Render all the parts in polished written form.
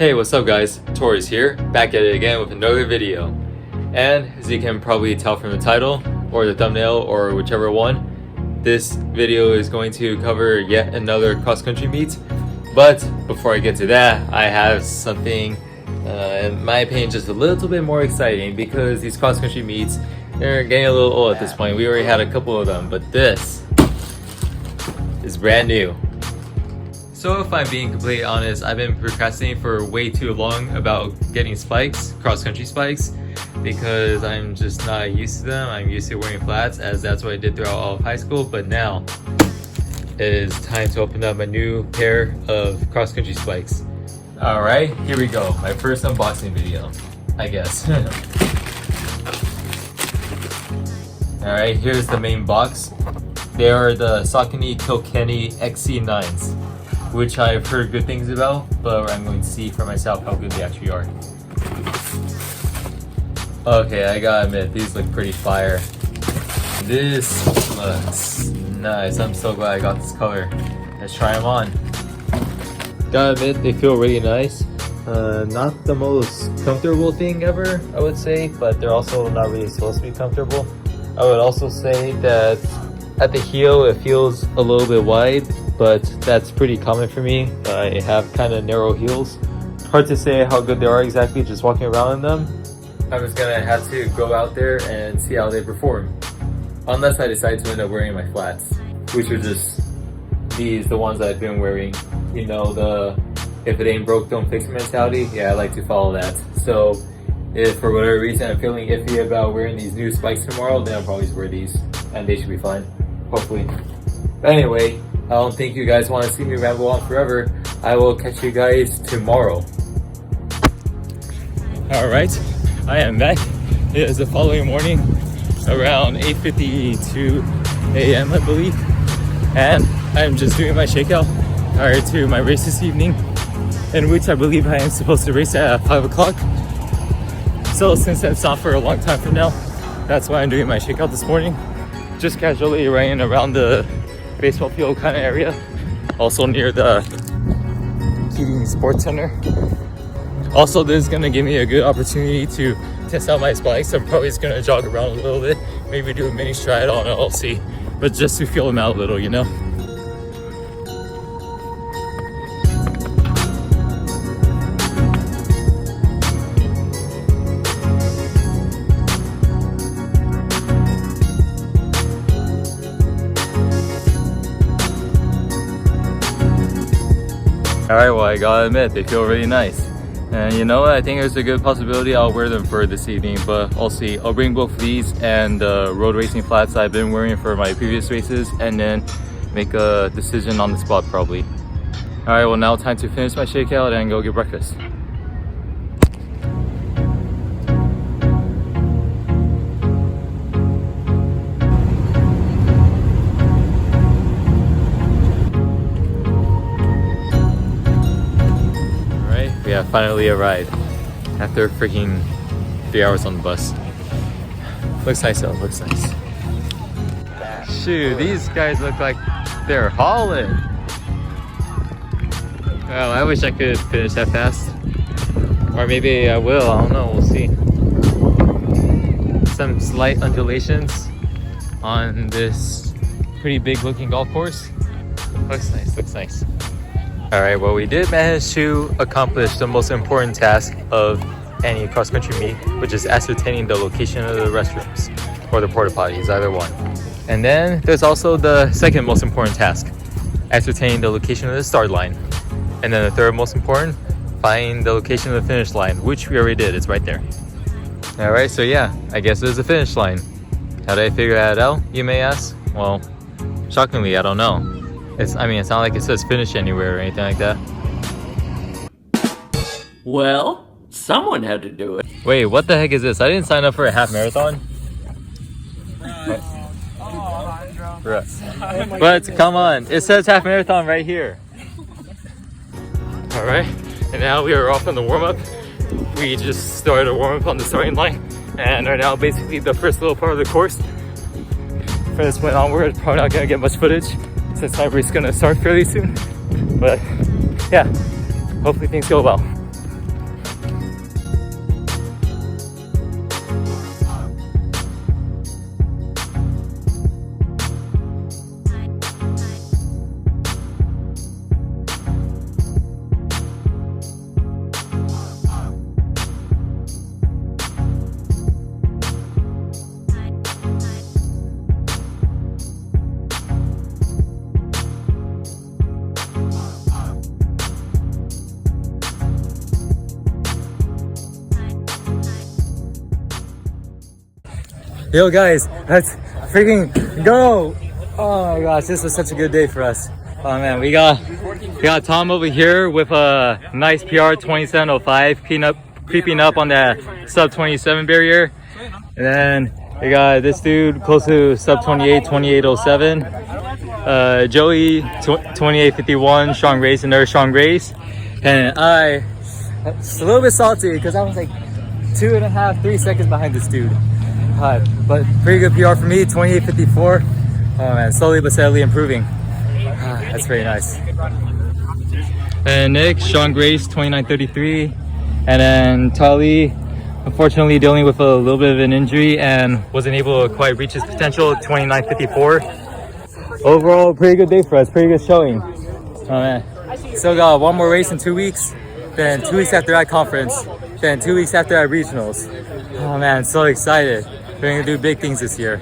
Hey, what's up guys? Tori's here, back at it again with another video. And as you can probably tell from the title, or the thumbnail, or whichever one, this video is going to cover yet another cross-country meet. But before I get to that, I have something, in my opinion, just a little bit more exciting, because these cross-country meets, they're getting a little old at this point. We already had a couple of them, but this is brand new. So if I'm being completely honest, I've been procrastinating for way too long about getting spikes, cross-country spikes, because I'm just not used to them. I'm used to wearing flats, as that's what I did throughout all of high school, but now it is time to open up a new pair of cross-country spikes. Alright, here we go. My first unboxing video, I guess. Alright, here's the main box. They are the Saucony Kilkenny XC9s, which I've heard good things about, but I'm going to see for myself how good they actually are. Okay, I gotta admit, these look pretty fire. This looks nice. I'm so glad I got this color. Let's try them on. Gotta admit, they feel really nice. Not the most comfortable thing ever, I would say, but they're also not really supposed to be comfortable. I would also say that at the heel, it feels a little bit wide, but that's pretty common for me. I have kind of narrow heels. Hard to say how good they are exactly just walking around in them. I'm just gonna have to go out there and see how they perform. Unless I decide to end up wearing my flats, which are just these, the ones I've been wearing. You know, the if it ain't broke, don't fix it mentality. Yeah, I like to follow that. So if for whatever reason I'm feeling iffy about wearing these new spikes tomorrow, then I'll probably just wear these and they should be fine, hopefully. But anyway, I don't think you guys want to see me ramble on forever. I will catch you guys tomorrow. Alright, I am back. It is the following morning, around 8:52 a.m. I believe. And I'm just doing my shakeout prior to my race this evening, in which I believe I am supposed to race at 5 o'clock. So since that's not for a long time from now, that's why I'm doing my shakeout this morning. Just casually running around the baseball field kind of area, also near the Keating Sports Center. Also, this is going to give me a good opportunity to test out my spikes. I'm probably just going to jog around a little bit, maybe do a mini stride, I don't know, I'll see. But just to feel them out a little, you know? Alright, well I gotta admit, they feel really nice. And you know what, I think there's a good possibility I'll wear them for this evening, but I'll see. I'll bring both these and road racing flats I've been wearing for my previous races, and then make a decision on the spot probably. Alright, well now time to finish my shakeout and go get breakfast. We have finally arrived after freaking 3 hours on the bus. Looks nice though, looks nice. Shoot, these guys look like they're hauling. Well, I wish I could finish that fast. Or maybe I will, I don't know, we'll see. Some slight undulations on this pretty big looking golf course. Looks nice, looks nice. Alright, well we did manage to accomplish the most important task of any cross-country meet, which is ascertaining the location of the restrooms, or the porta potties, either one. And then there's also the second most important task, ascertaining the location of the start line. And then the third most important, finding the location of the finish line, which we already did, it's right there. Alright, so yeah, I guess there's a finish line. How did I figure that out, you may ask? Well, shockingly, I don't know. It's not like it says finish anywhere or anything like that. Well, someone had to do it. Wait, what the heck is this? I didn't sign up for a half marathon. Bruh. But come on, it says half marathon right here. Alright, and now we are off on the warm-up. We just started a warm-up on the starting line and are now basically the first little part of the course. From this point onward, probably not gonna get much footage, since my race is gonna start fairly soon. But yeah, hopefully things go well. Yo guys, let's freaking go. Oh my gosh, this was such a good day for us. Oh man, we got Tom over here with a nice PR 2705 creeping up on that sub 27 barrier. And then we got this dude close to sub 28, 2807. Joey 2851, strong race, another strong race. And it's a little bit salty because I was like 2.5, 3 seconds behind this dude. But pretty good PR for me, 2854. Oh man, slowly but steadily improving. That's very nice. And Nick, strong race, 2933. And then Tali, unfortunately dealing with a little bit of an injury and wasn't able to quite reach his potential, 2954. Overall, pretty good day for us, pretty good showing. Oh man, still got one more race in 2 weeks, then 2 weeks after that conference, then 2 weeks after that regionals. Oh man, so excited. We're gonna do big things this year,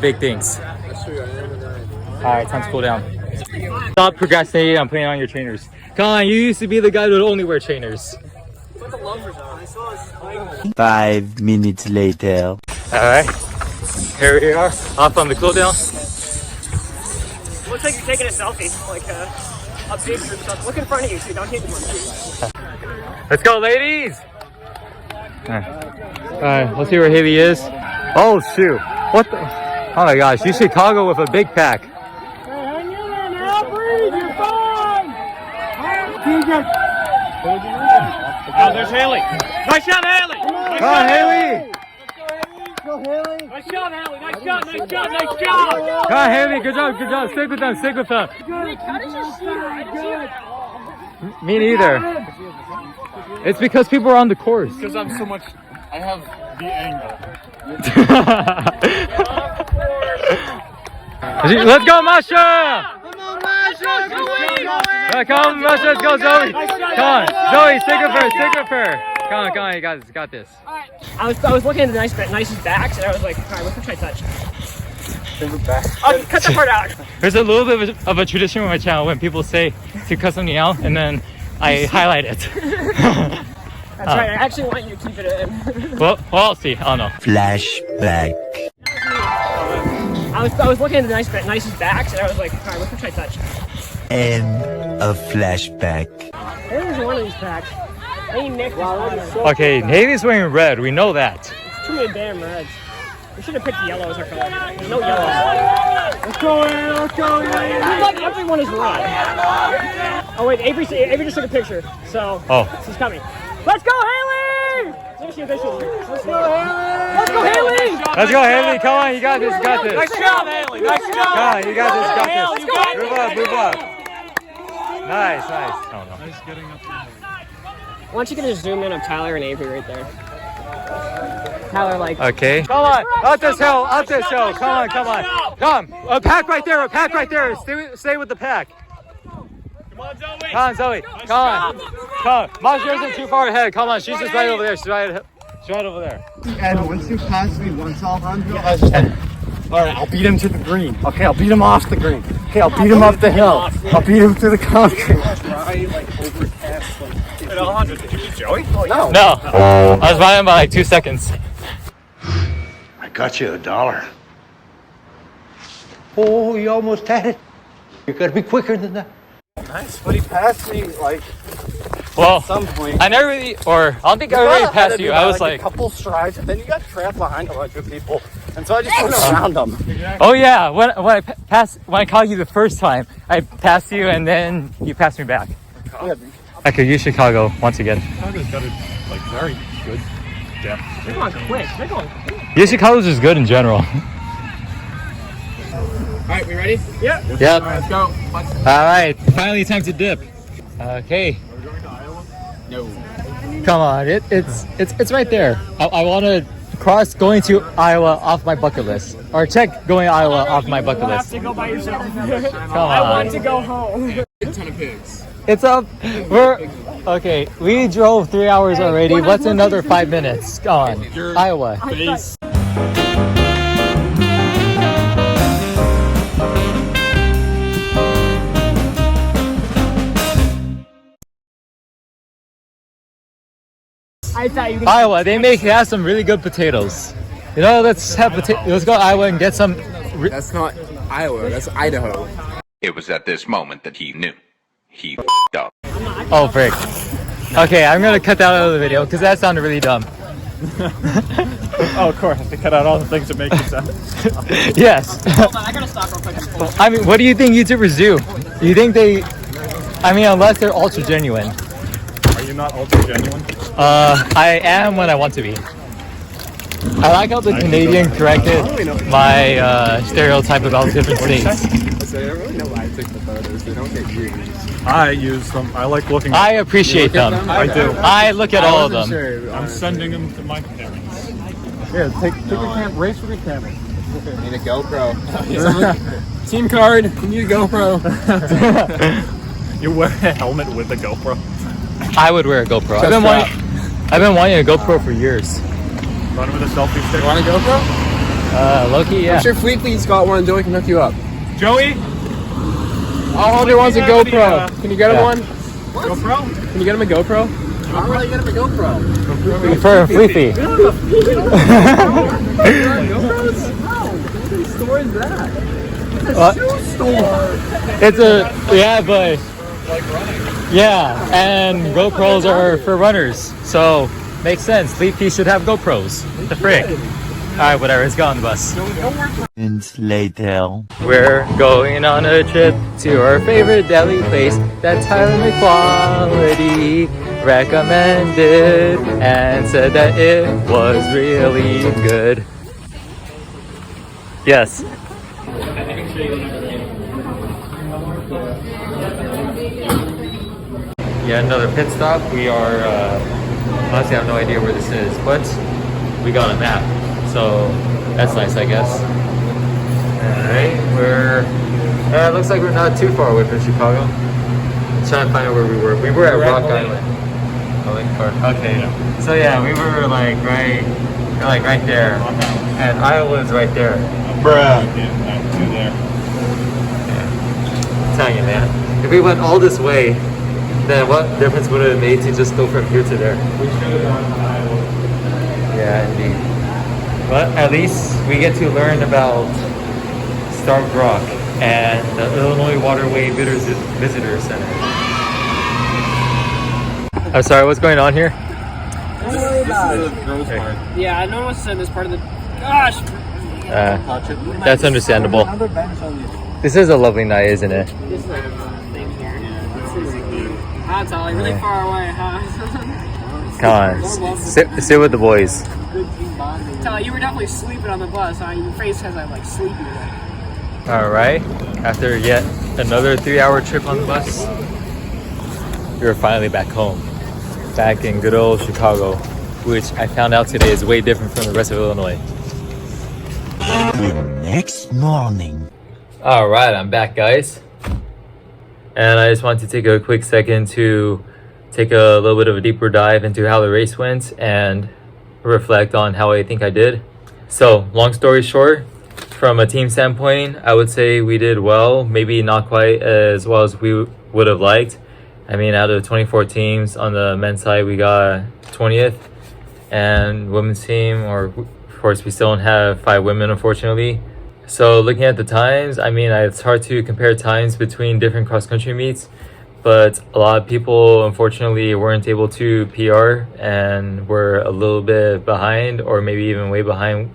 big things. All right, time to cool down. Stop procrastinating on putting on your trainers. Come on, you used to be the guy that would only wear trainers. 5 minutes later. All right, here we are, off on the cool down. Looks like you're taking a selfie, like a big group stuff. Look in front of you, so you don't hit anyone. Let's go, ladies! All right, let's see where Haley is. Oh shoot! What the? Oh my gosh! You Chicago with a big pack. Hang in there now, breathe. You're fine. Oh, there's Haley. Nice shot, Haley. Come on, Haley! Go, Haley. Nice shot, Haley. Nice shot. Nice shot. Nice job. Come on, Haley! Good job! Good job! Stick with them! Stick with them! Me neither. It's because people are on the course. Because I'm so much. I have the angle. Let's go, Masha! Come on, Masha. Come on, Masha, let's go, Zoe! Come on, Zoe, stick with her, stick with her! Come on, you guys got this. I was looking at the nicest backs, and I was like, all right, what should I touch? Cut that part out. There's a little bit of a tradition with my channel when people say to cut something out, and then I highlight it. That's right. I actually want you to keep it in. well, I'll see. I don't know. Flashback. I was looking at the nicest backs, and I was like, all right, what should I touch? End of flashback. There's one of these packs. Hey, Nick. Okay, Haley's wearing red. We know that. It's too many damn reds. We should have picked yellow as our color. There's no yellow. Let's go, Aaron. Let's go, Aaron. Like everyone is red. Oh wait, Avery just took a picture, so she's coming. Let's go, Haley! Let's go, Haley! Let's go, Haley! Let's go, Haley. Come on, you got this. You got this. Nice job, Haley. Nice job. Come on, you got this. Got this. You got Move up, move up. Nice. Oh no. Nice getting up there. Why don't you can just zoom in on Tyler and Avery right there? Tyler, like. Okay. Come on, up this hill. Come on. Come. A pack right there. Stay with the pack. Come on, Zoe. Come on. Masha isn't too far ahead. Come on, she's just right over there. She's right over there. And once you pass me once, Alejandro, I just all right, I'll beat him to the green. Okay, I'll beat him off the green. Okay, I'll beat him up the hill. I'll beat him to the concrete. Alejandro, did you beat Joey? Oh, No. I was by him by like 2 seconds. I got you $1. Oh, you almost had it. You gotta be quicker than that. nice, but he passed me like Well, at some point. I never really, or I don't think I really passed you. I was like, a couple strides, and then you got trapped behind a bunch of people, and so I just went around them. oh yeah, when I caught you the first time, I passed you and then you passed me back. I could use Chicago once again. Chicago's got a like very good depth. They're going quick. They're going quick. Yeah, Chicago's just good in general. All right, we ready? Yep. Yep. All right, let's go. All right, finally time to dip. Okay. We're going to Iowa? No. Come on, it's right there. I want to cross going to Iowa off my bucket list, or check going to Iowa off my bucket You'll have list. to go by yourself. Come I on. want to go home. A ton of pigs. It's up. Okay. We drove 3 hours already. What's another 5 minutes? Go on, Iowa. Base. I thought you were Iowa. They have some really good potatoes. You know, let's go Iowa and get some. That's not Iowa, that's Idaho. It was at this moment that he knew. He f***ed up. Oh, frick. Okay, I'm gonna cut that out of the video because that sounded really dumb. Oh, of course. I have to cut out all the things that make it sound. Yes. Hold on, I gotta stop real quick. I mean, what do you think YouTubers do? You think they... I mean, unless they're ultra genuine. Are you not ultra genuine? I am when I want to be. I like how the Canadian corrected my stereotype about different states. I don't really know why I took the photos. They don't get used. I use them. I like looking I appreciate them. I do. I look at all of them. Sure. I'm sending them to my parents. Yeah, take your camera, race with your camera. Need a GoPro. Team card, you need a GoPro. You wear a helmet with a GoPro? I would wear a GoPro. I've been wanting a GoPro for years. Run with a selfie stick. You want a GoPro? Loki, yeah. I'm sure Fleetly's got one. Joey can hook you up. Joey? All Hunter wants a GoPro. Can you get him one? GoPro? Can you get him a GoPro? How will you get him a GoPro? For Fleefy. GoPros? Wow, what store is that? Shoe store. It's but yeah, and GoPros are for runners, so makes sense. Fleefy should have GoPros. What the frick? Alright, whatever, it's gone on the bus. Later. We're going on a trip to our favorite deli place that Tyler McQuality recommended and said that it was really good. Yes. Yeah, another pit stop. We are, honestly, I have no idea where this is, but we got a map, so that's nice, I guess. Alright, it looks like we're not too far away from Chicago. Let's try and find out where we were. We were at Rock Island. Okay, so yeah, we were like right there, and Iowa's right there. Bruh. I'm telling you, man. If we went all this way, then what difference would it have made to just go from here to there? We should have gone to Iowa. Yeah, indeed. But at least we get to learn about Starved Rock and the Illinois Waterway Visitor Center. I'm sorry, what's going on here? Yeah, no one wants to send this part of the... Gosh! That's understandable. This is a lovely night, isn't it? This is a thing here. That's all really far away, huh? Come on, sit with the boys. Tell you were definitely sleeping on the bus, huh? Your face has that like sleepy look. Alright, after yet another 3-hour trip on the bus, we're finally back home. Back in good old Chicago, which I found out today is way different from the rest of Illinois. The next morning. Alright, I'm back, guys. And I just wanted to take a quick second to take a little bit of a deeper dive into how the race went and reflect on how I think I did. So, long story short, from a team standpoint, I would say we did well, maybe not quite as well as we would have liked. I mean, out of 24 teams on the men's side, we got 20th, and women's team, or of course, we still don't have 5 women, unfortunately. So looking at the times, I mean, it's hard to compare times between different cross-country meets, but a lot of people, unfortunately, weren't able to PR and were a little bit behind, or maybe even way behind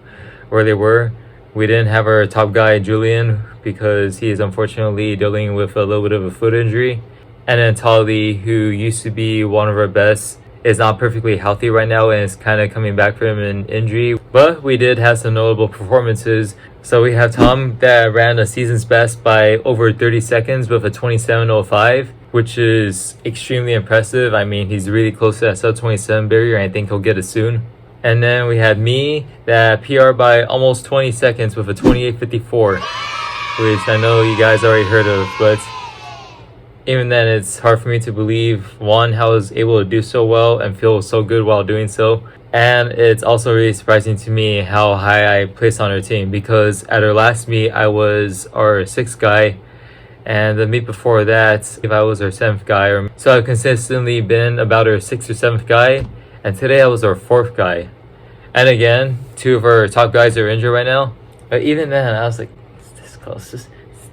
where they were. We didn't have our top guy, Julian, because he is unfortunately dealing with a little bit of a foot injury. And then Tali, who used to be one of our best, is not perfectly healthy right now and is kind of coming back from an injury. But we did have some notable performances. So we have Tom that ran a season's best by over 30 seconds with a 27.05, which is extremely impressive. I mean, he's really close to that sub-27 barrier, and I think he'll get it soon. And then we had me that PR by almost 20 seconds with a 28.54, which I know you guys already heard of, but even then it's hard for me to believe, one, how I was able to do so well and feel so good while doing so. And it's also really surprising to me how high I placed on our team, because at our last meet I was our 6th guy, and the meet before that if I was our 7th guy. So I've consistently been about our 6th or 7th guy, and today I was our 4th guy, And again, 2 of our top guys are injured right now. But even then, I was like, it's this close.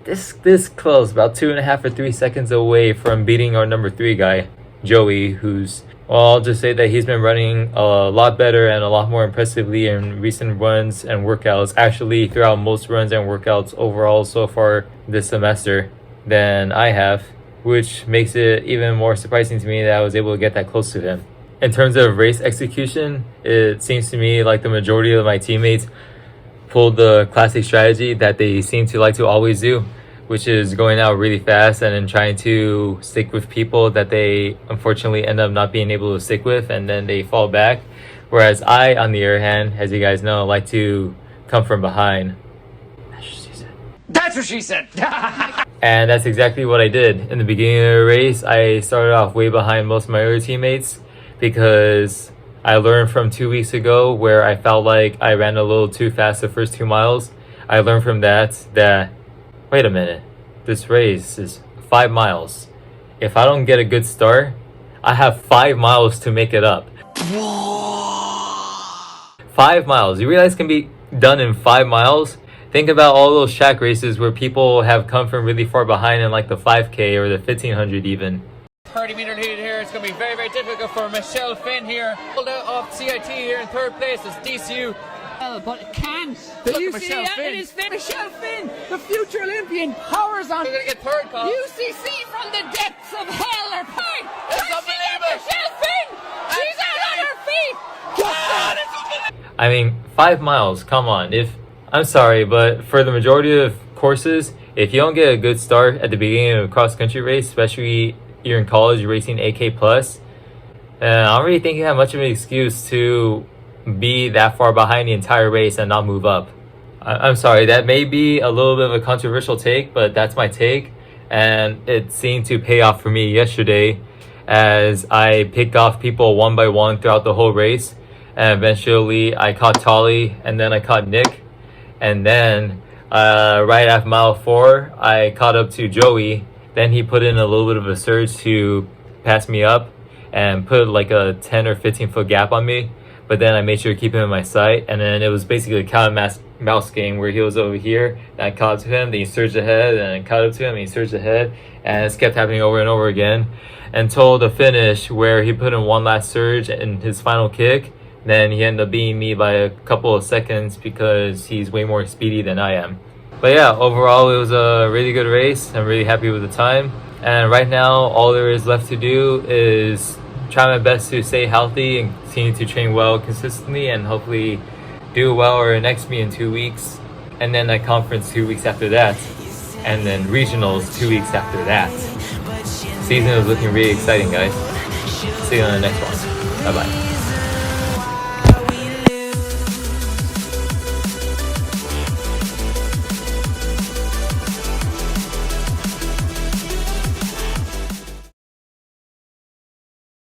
This close. About 2.5 or 3 seconds away from beating our number 3 guy, Joey, who's... Well, I'll just say that he's been running a lot better and a lot more impressively in recent runs and workouts. Actually, throughout most runs and workouts overall so far this semester than I have, which makes it even more surprising to me that I was able to get that close to him. In terms of race execution, it seems to me like the majority of my teammates pulled the classic strategy that they seem to like to always do, which is going out really fast and then trying to stick with people that they unfortunately end up not being able to stick with, and then they fall back. Whereas I, on the other hand, as you guys know, like to come from behind. That's what she said. And that's exactly what I did. In the beginning of the race, I started off way behind most of my other teammates because I learned from 2 weeks ago where I felt like I ran a little too fast the first 2 miles. I learned from that wait a minute, this race is 5 miles. If I don't get a good start, I have 5 miles to make it up. 5 miles. You realize it can be done in 5 miles? Think about all those shack races where people have come from really far behind in like the 5K or the 1500 even. 30-meter lead here. It's going to be very, very difficult for Michelle Finn here. Pulled out of CIT here in 3rd place. It's DCU. But it can't. Do you see it? It is Michelle Finn, the future Olympian, powers on. We're going to get 3rd call. UCC from the depths of hell are pouring. It's unbelievable. Michelle Finn, she's out on her feet. I mean, 5 miles, come on. I'm sorry, but for the majority of courses, if you don't get a good start at the beginning of a cross-country race, especially you're in college racing AK+, I don't really think you have much of an excuse to be that far behind the entire race and not move up. I'm sorry, that may be a little bit of a controversial take, but that's my take, and it seemed to pay off for me yesterday as I picked off people one by one throughout the whole race, and eventually I caught Tolly, and then I caught Nick, and then right after mile 4 I caught up to Joey. Then he put in a little bit of a surge to pass me up and put like a 10 or 15 foot gap on me. But then I made sure to keep him in my sight. And then it was basically a cat and mouse game where he was over here and I caught up to him. Then he surged ahead and I caught up to him and he surged ahead. And it's kept happening over and over again until the finish where he put in one last surge in his final kick. Then he ended up beating me by a couple of seconds because he's way more speedy than I am. But yeah, overall it was a really good race. I'm really happy with the time. And right now all there is left to do is try my best to stay healthy and continue to train well consistently and hopefully do well or next meet in 2 weeks. And then a conference 2 weeks after that. And then regionals 2 weeks after that. Season is looking really exciting, guys. See you on the next one. Bye-bye.